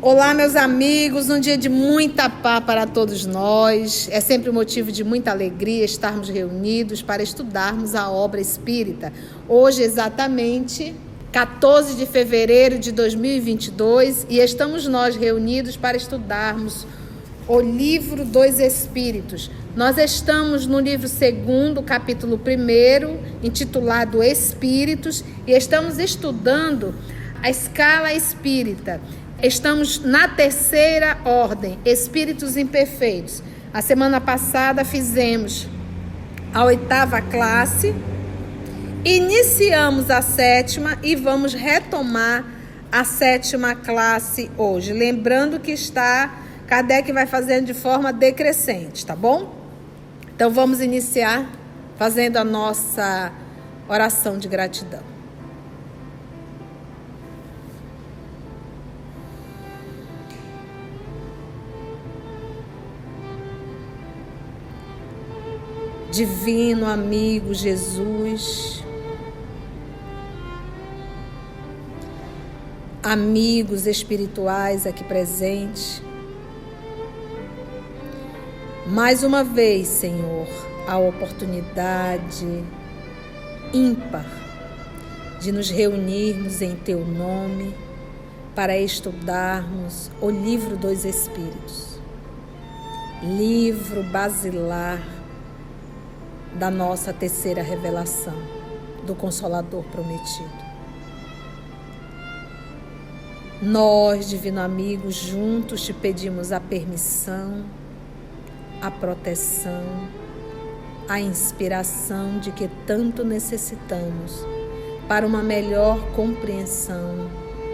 Olá, meus amigos, um dia de muita paz para todos nós. É sempre um motivo de muita alegria estarmos reunidos para estudarmos a obra espírita. Hoje, exatamente 14 de fevereiro de 2022, e estamos nós reunidos para estudarmos o livro dos Espíritos. Nós estamos no livro 2º, capítulo 1º, intitulado Espíritos, e estamos estudando a escala espírita. Estamos na 3ª ordem, Espíritos Imperfeitos. A semana passada fizemos a 8ª classe, iniciamos a 7ª e vamos retomar a 7ª classe hoje. Lembrando que Kardec vai fazendo de forma decrescente, tá bom? Então vamos iniciar fazendo a nossa oração de gratidão. Divino amigo Jesus, amigos espirituais aqui presentes, mais uma vez, Senhor, a oportunidade ímpar de nos reunirmos em Teu nome para estudarmos o livro dos Espíritos, livro basilar da nossa 3ª revelação, do Consolador prometido. Nós, Divino Amigo, juntos te pedimos a permissão, a proteção, a inspiração de que tanto necessitamos para uma melhor compreensão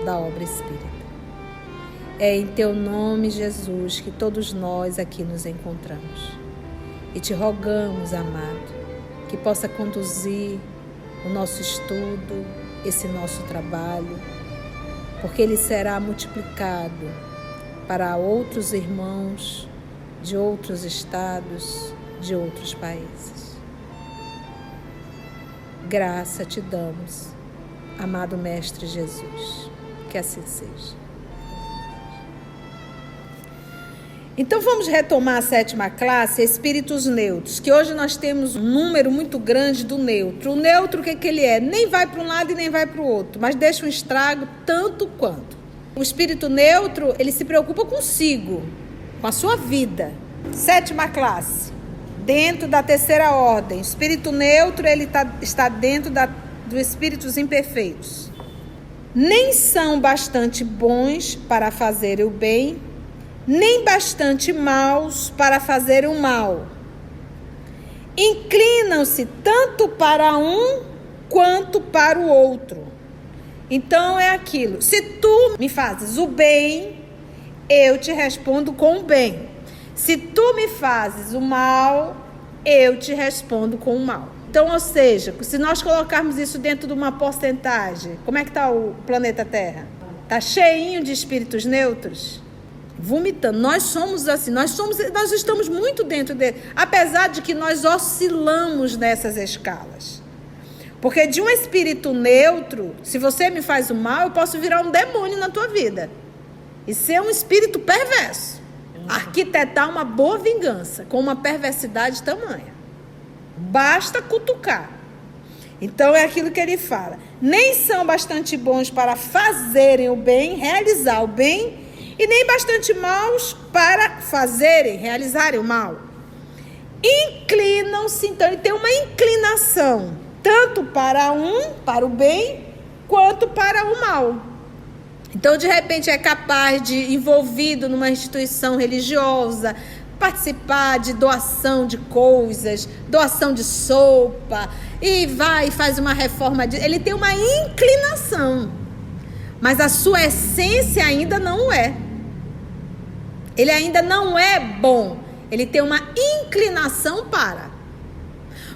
da obra espírita. É em Teu nome, Jesus, que todos nós aqui nos encontramos. E te rogamos, amado, que possa conduzir o nosso estudo, esse nosso trabalho, porque ele será multiplicado para outros irmãos de outros estados, de outros países. Graça te damos, amado Mestre Jesus, que assim seja. Então vamos retomar a 7ª classe, Espíritos Neutros, que hoje nós temos um número muito grande do neutro. O neutro, o que ele é? Nem vai para um lado e nem vai para o outro, mas deixa um estrago tanto quanto. O espírito neutro, ele se preocupa consigo, com a sua vida. 7ª classe, dentro da 3ª ordem. O espírito neutro, ele está dentro dos espíritos imperfeitos. Nem são bastante bons para fazer o bem, nem bastante maus para fazer o mal. Inclinam-se tanto para um quanto para o outro. Então é aquilo: se tu me fazes o bem, eu te respondo com o bem. Se tu me fazes o mal, eu te respondo com o mal. Então, ou seja, se nós colocarmos isso dentro de uma porcentagem, como é que está o planeta Terra? Está cheinho de espíritos neutros? Vomitando. Nós somos assim, nós estamos muito dentro dele, apesar de que nós oscilamos nessas escalas. Porque de um espírito neutro, se você me faz o mal, eu posso virar um demônio na tua vida e ser um espírito perverso, arquitetar uma boa vingança com uma perversidade tamanha. Basta cutucar. Então é aquilo que ele fala: nem são bastante bons para fazerem o bem, realizar o bem, e nem bastante maus para realizarem o mal. Inclinam-se, então ele tem uma inclinação, tanto para o bem, quanto para o mal. Então, de repente, é capaz de, envolvido numa instituição religiosa, participar de doação de coisas, doação de sopa, e vai e faz uma reforma. Ele tem uma inclinação, mas a sua essência ainda não é. Ele ainda não é bom. Ele tem uma inclinação para.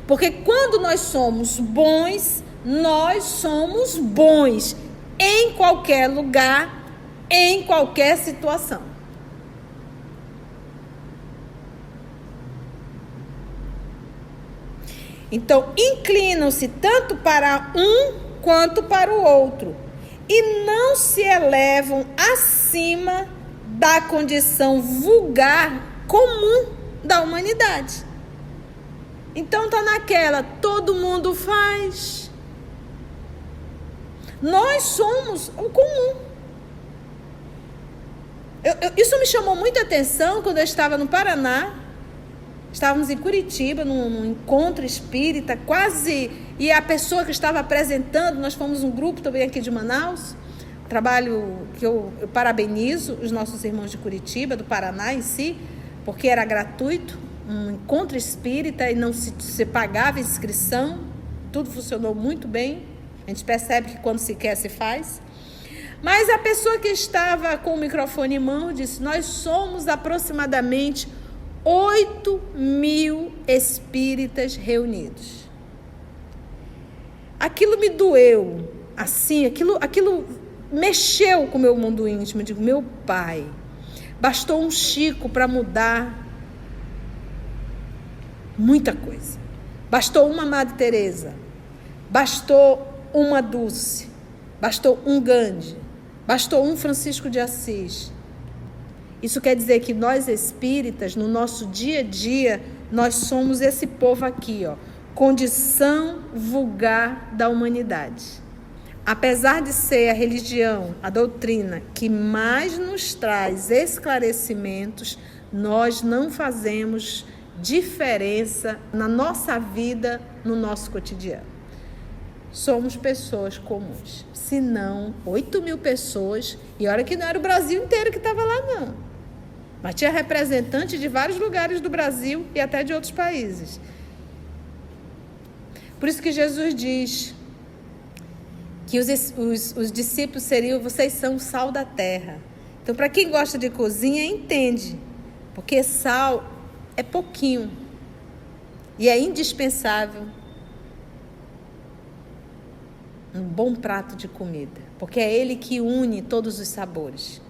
Porque quando nós somos bons em qualquer lugar, em qualquer situação. Então, inclinam-se tanto para um quanto para o outro, e não se elevam acima da condição vulgar comum da humanidade. Então tá naquela, todo mundo faz. Nós somos o comum. Isso me chamou muita atenção quando eu estava no Paraná. Estávamos em Curitiba, num encontro espírita, quase... E a pessoa que estava apresentando, nós fomos um grupo também aqui de Manaus, trabalho que eu parabenizo os nossos irmãos de Curitiba, do Paraná em si, porque era gratuito, um encontro espírita e não se pagava inscrição, tudo funcionou muito bem. A gente percebe que quando se quer, se faz. Mas a pessoa que estava com o microfone em mão disse: nós somos aproximadamente 8.000 espíritas reunidos. Aquilo me doeu, assim, aquilo mexeu com o meu mundo íntimo. Eu digo, meu pai, bastou um Chico para mudar muita coisa. Bastou uma Madre Teresa, bastou uma Dulce, bastou um Gandhi, bastou um Francisco de Assis. Isso quer dizer que nós espíritas, no nosso dia a dia, nós somos esse povo aqui, ó, condição vulgar da humanidade. Apesar de ser a religião, a doutrina que mais nos traz esclarecimentos, nós não fazemos diferença na nossa vida, no nosso cotidiano. Somos pessoas comuns. Se não, 8.000 pessoas, e olha que não era o Brasil inteiro que estava lá, não. Mas tinha representantes de vários lugares do Brasil e até de outros países. Por isso que Jesus diz que os discípulos seriam, vocês são o sal da terra. Então, para quem gosta de cozinha, entende. Porque sal é pouquinho e é indispensável um bom prato de comida, porque é ele que une todos os sabores,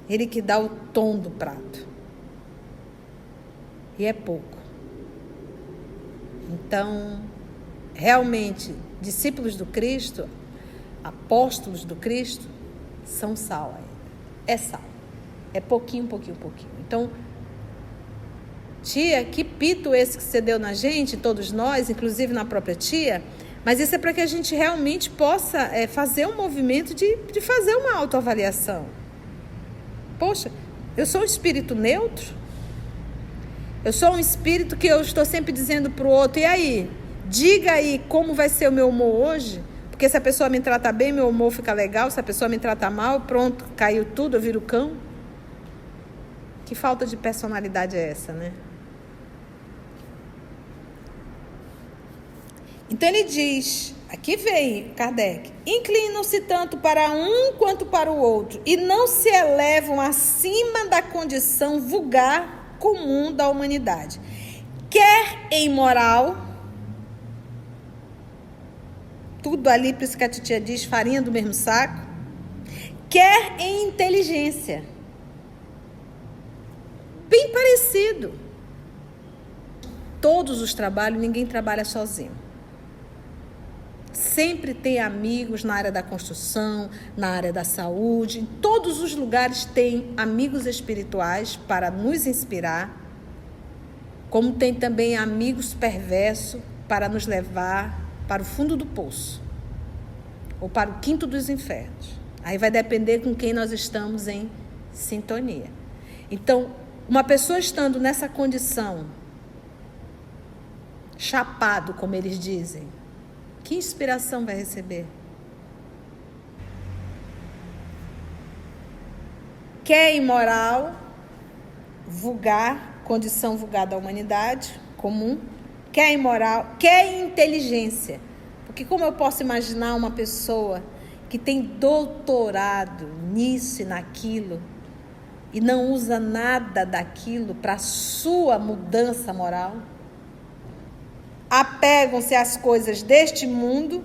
ele que dá o tom do prato, e é pouco. Então, realmente, discípulos do Cristo, apóstolos do Cristo, são sal ainda, é sal, é pouquinho. Então, tia, que pito esse que você deu na gente, todos nós, inclusive na própria tia. Mas isso é para que a gente realmente possa fazer um movimento de fazer uma autoavaliação. Poxa, eu sou um espírito neutro? Eu sou um espírito que eu estou sempre dizendo para o outro, e aí? Diga aí como vai ser o meu humor hoje? Porque se a pessoa me trata bem, meu humor fica legal. Se a pessoa me trata mal, pronto, caiu tudo, eu viro cão. Que falta de personalidade é essa, né? Então ele diz, aqui vem Kardec, inclinam-se tanto para um quanto para o outro e não se elevam acima da condição vulgar comum da humanidade. Quer em moral, tudo ali, por isso que a titia diz, farinha do mesmo saco, quer em inteligência, bem parecido. Todos os trabalhos, ninguém trabalha sozinho. Sempre tem amigos na área da construção, na área da saúde, em todos os lugares tem amigos espirituais para nos inspirar, como tem também amigos perversos para nos levar para o fundo do poço, ou para o quinto dos infernos. Aí vai depender com quem nós estamos em sintonia. Então, uma pessoa estando nessa condição, chapado, como eles dizem, que inspiração vai receber? Quer imoral, vulgar, condição vulgar da humanidade, comum. Quer imoral, quer inteligência. Porque como eu posso imaginar uma pessoa que tem doutorado nisso e naquilo e não usa nada daquilo para a sua mudança moral? Apegam-se às coisas deste mundo,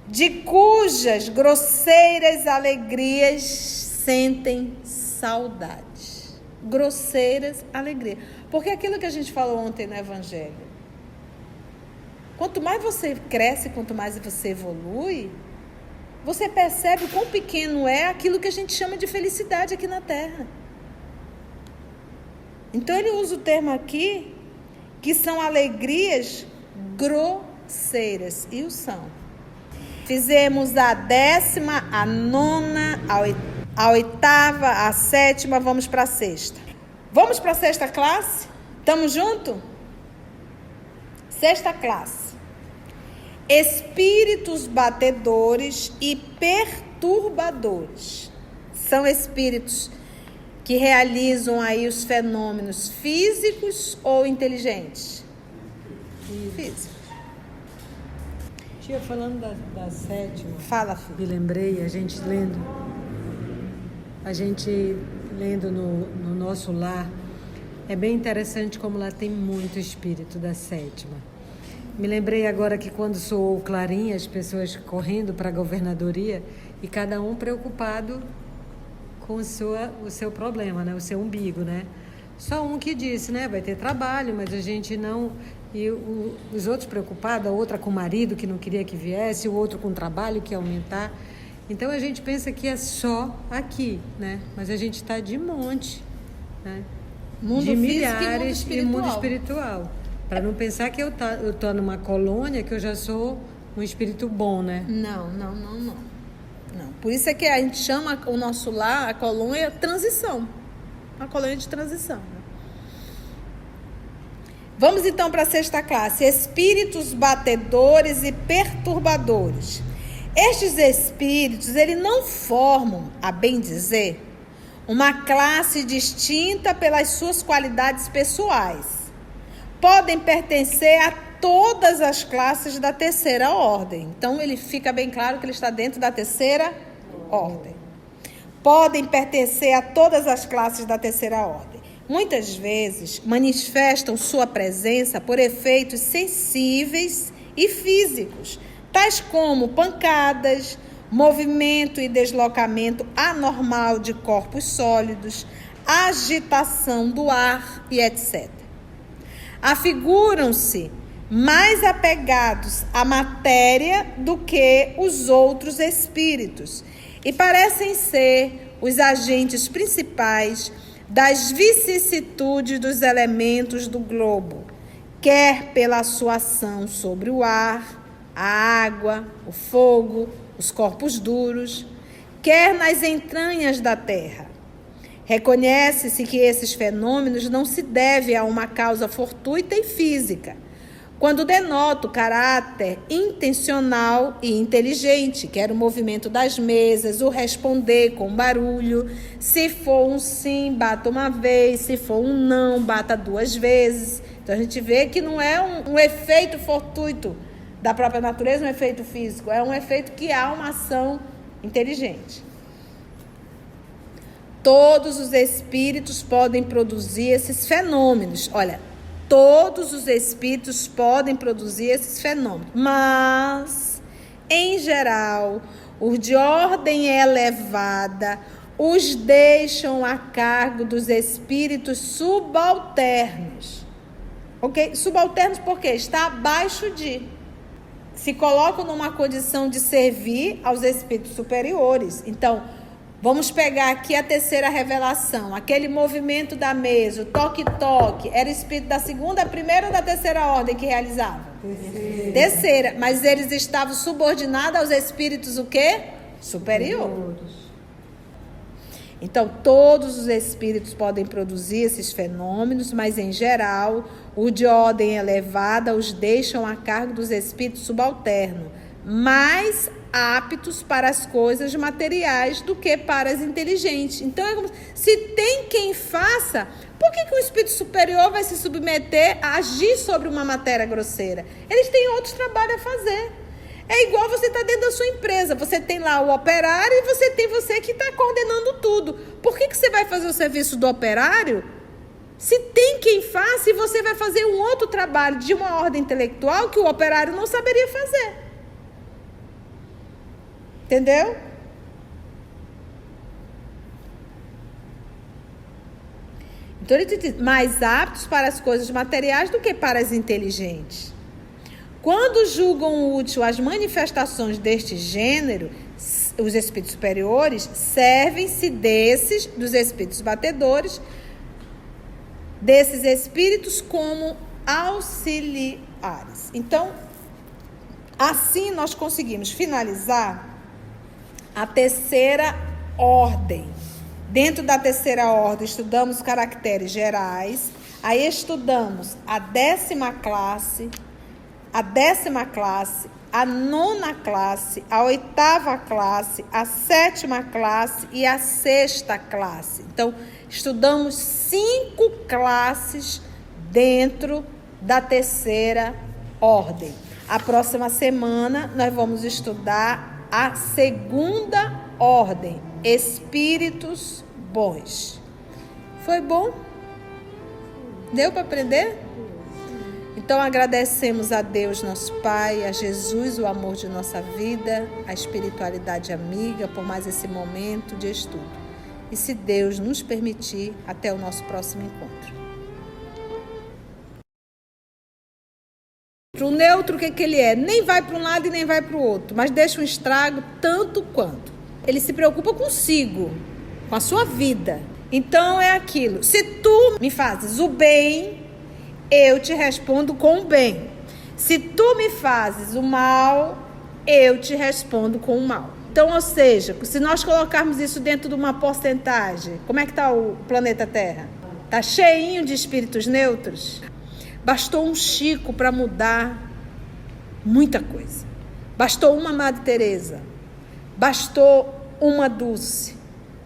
de cujas grosseiras alegrias sentem saudade. Grosseiras alegrias. Porque aquilo que a gente falou ontem no Evangelho, quanto mais você cresce, quanto mais você evolui, você percebe quão pequeno é aquilo que a gente chama de felicidade aqui na Terra. Então ele usa o termo aqui, que são alegrias grosseiras, e o são. Fizemos a 10ª, a 9ª, a 8ª, a 7ª, vamos para a 6ª. Vamos para a 6ª classe? Estamos juntos? 6ª classe. Espíritos batedores e perturbadores. São espíritos que realizam aí os fenômenos físicos ou inteligentes? Físicos. Tia, falando da 7ª. Fala, filho. Me lembrei, a gente lendo no nosso lar, é bem interessante como lá tem muito espírito da 7ª. Me lembrei agora que quando soou o clarim, as pessoas correndo para a governadoria e cada um preocupado com o seu problema, né? O seu umbigo, né? Só um que disse, né? Vai ter trabalho, mas a gente não... E os outros preocupados, a outra com o marido que não queria que viesse, o outro com o trabalho que ia aumentar. Então a gente pensa que é só aqui, né? Mas a gente está de monte, né? Mundo de físico milhares e mundo espiritual. Para não pensar que eu tô numa colônia que eu já sou um espírito bom, né? Não. Por isso é que a gente chama o nosso lar, a colônia, transição. Uma colônia de transição. Vamos então para a 6ª classe. Espíritos batedores e perturbadores. Estes espíritos, eles não formam, a bem dizer, uma classe distinta pelas suas qualidades pessoais. Podem pertencer a todas as classes da 3ª ordem. Então, ele fica bem claro que ele está dentro da 3ª ordem. Podem pertencer a todas as classes da 3ª ordem. Muitas vezes manifestam sua presença por efeitos sensíveis e físicos, tais como pancadas, movimento e deslocamento anormal de corpos sólidos, agitação do ar e etc. Afiguram-se mais apegados à matéria do que os outros espíritos e parecem ser os agentes principais das vicissitudes dos elementos do globo, quer pela sua ação sobre o ar, a água, o fogo, os corpos duros, quer nas entranhas da terra. Reconhece-se que esses fenômenos não se devem a uma causa fortuita e física, quando denota o caráter intencional e inteligente, que era o movimento das mesas, o responder com barulho. Se for um sim, bata uma vez. Se for um não, bata 2 vezes. Então a gente vê que não é um efeito fortuito da própria natureza, um efeito físico. É um efeito que há uma ação inteligente. Todos os espíritos podem produzir esses fenômenos. Olha, todos os espíritos podem produzir esses fenômenos, mas, em geral, os de ordem elevada os deixam a cargo dos espíritos subalternos. Ok? Subalternos por quê? Está abaixo de. Se colocam numa condição de servir aos espíritos superiores. Então, vamos pegar aqui a 3ª revelação. Aquele movimento da mesa, o toque-toque, era o espírito da 2ª, 1ª ou da 3ª ordem que realizava? 3ª. Mas eles estavam subordinados aos espíritos o quê? Superiores. Então, todos os espíritos podem produzir esses fenômenos, mas, em geral, o de ordem elevada os deixam a cargo dos espíritos subalternos, mais aptos para as coisas materiais do que para as inteligentes. Então, é como se tem quem faça, por que o espírito superior vai se submeter a agir sobre uma matéria grosseira? Eles têm outros trabalhos a fazer. É igual você estar dentro da sua empresa. Você tem lá o operário e você tem você que está coordenando tudo. Por que você vai fazer o serviço do operário? Se tem quem faça, e você vai fazer um outro trabalho de uma ordem intelectual que o operário não saberia fazer. Entendeu? Então ele diz, mais aptos para as coisas materiais do que para as inteligentes. Quando julgam útil as manifestações deste gênero, os espíritos superiores servem-se dos espíritos batedores, desses espíritos como auxiliares. Então, assim nós conseguimos finalizar a terceira ordem. Dentro da terceira ordem, estudamos caracteres gerais, aí estudamos a 10ª classe, a 9ª classe, a 8ª classe, a 7ª classe e a 6ª classe. Então, estudamos 5 classes dentro da terceira ordem. A próxima semana, nós vamos estudar a 2ª ordem, espíritos bons. Foi bom? Deu para aprender? Então agradecemos a Deus, nosso Pai, a Jesus, o amor de nossa vida, a espiritualidade amiga, por mais esse momento de estudo. E se Deus nos permitir, até o nosso próximo encontro. O neutro, o que ele é? Nem vai para um lado e nem vai para o outro, mas deixa um estrago tanto quanto. Ele se preocupa consigo, com a sua vida. Então é aquilo. Se tu me fazes o bem, eu te respondo com o bem. Se tu me fazes o mal, eu te respondo com o mal. Então, ou seja, se nós colocarmos isso dentro de uma porcentagem, como é que está o planeta Terra? Está cheinho de espíritos neutros? Bastou um Chico para mudar muita coisa. Bastou uma Madre Teresa. Bastou uma Dulce.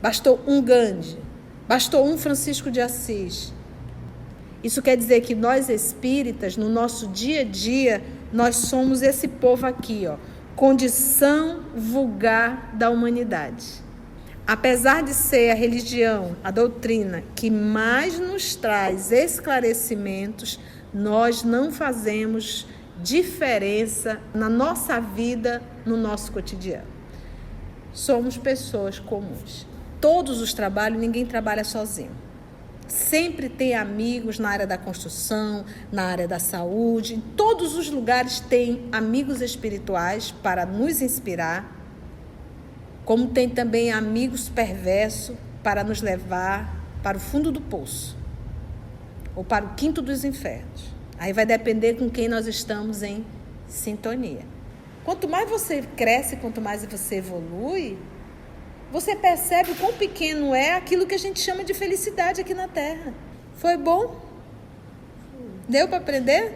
Bastou um Gandhi. Bastou um Francisco de Assis. Isso quer dizer que nós espíritas, no nosso dia a dia, nós somos esse povo aqui, ó, condição vulgar da humanidade. Apesar de ser a religião, a doutrina, que mais nos traz esclarecimentos, nós não fazemos diferença na nossa vida, no nosso cotidiano. Somos pessoas comuns. Todos os trabalhos, ninguém trabalha sozinho. Sempre tem amigos na área da construção, na área da saúde, em todos os lugares tem amigos espirituais para nos inspirar, como tem também amigos perversos para nos levar para o fundo do poço, ou para o quinto dos infernos. Aí vai depender com quem nós estamos em sintonia. Quanto mais você cresce, quanto mais você evolui, você percebe o quão pequeno é aquilo que a gente chama de felicidade aqui na Terra. Foi bom? Deu para aprender?